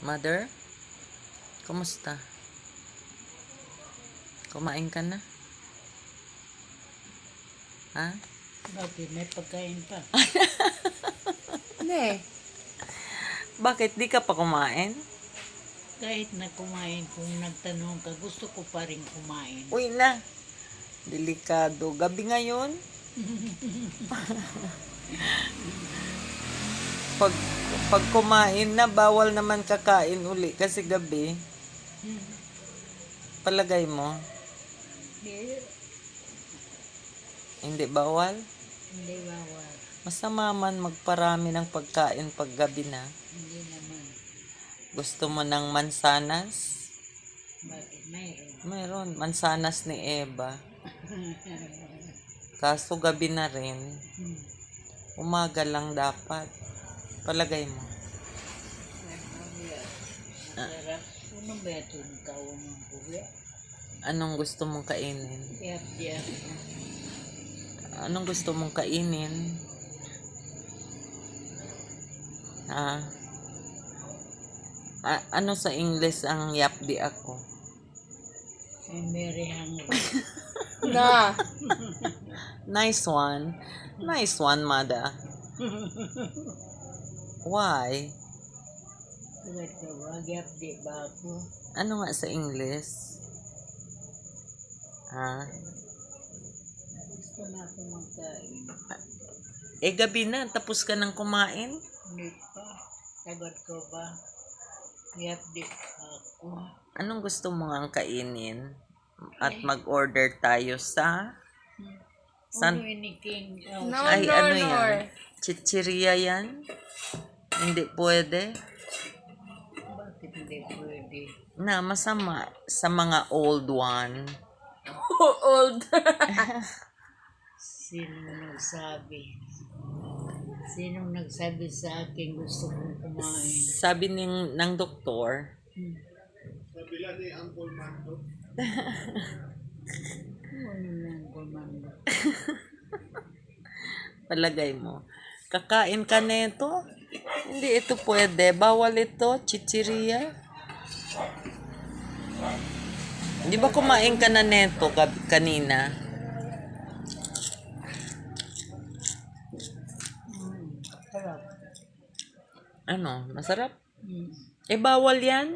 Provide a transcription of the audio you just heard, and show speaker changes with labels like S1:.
S1: Mother, kumusta? Kumain ka na? Ha?
S2: Bakit may pagkain pa?
S3: Ne.
S1: Bakit di ka pa kumain?
S2: Kahit na kumain, kung nagtanong ka, gusto ko pa rin kumain.
S1: Uy na. Delikado. Gabi ngayon. pag kumain na, bawal naman kakain uli kasi gabi. Palagay mo,
S2: Hindi,
S1: hindi bawal?
S2: hindi bawal.
S1: Masama man magparami ng pagkain pag gabi na.
S2: Hindi naman.
S1: Gusto mo ng mansanas?
S2: Bakit mayroon?
S1: Mayroon, mansanas ni Eva. Kaso gabi na rin. Umaga lang dapat. Palagay mo.
S2: Masarap. Ano ba ito ng kaon ng buwi?
S1: Anong gusto mong kainin?
S2: Diap-diap.
S1: Anong gusto mong kainin? Ano sa English ang yapdi ako?
S2: I'm very hungry.
S3: Na.
S1: Nice one. Nice one, mother. Why?
S2: Bakit ka ba? Diap-di ba ako?
S1: Ano nga sa English?
S2: Gusto na ako magkain.
S1: Gabi na. Tapos ka nang kumain?
S2: Hindi pa. Sagot ko ba? Diap-di ako.
S1: Anong gusto mo nga kainin? At mag-order tayo sa...
S2: Ano ini King? Oh,
S3: No,
S1: Ay,
S3: no,
S1: ano
S3: no.
S1: yan? Chichiria yan? Hindi pwede.
S2: bakit hindi pwede?
S1: Na, masama sa mga old one.
S3: Old.
S2: Sinong nagsabi? Sinong nagsabi sa akin gusto kong kumain?
S1: Sabi ng doktor,
S2: Ano lang kumando?
S1: palagay mo, kakain ka nito? Hindi ito pwede. Bawal ito, chichiria. Di ba kumain ka na neto kanina?
S2: Sarap.
S1: Ano, masarap?
S2: Mm.
S1: Bawal yan?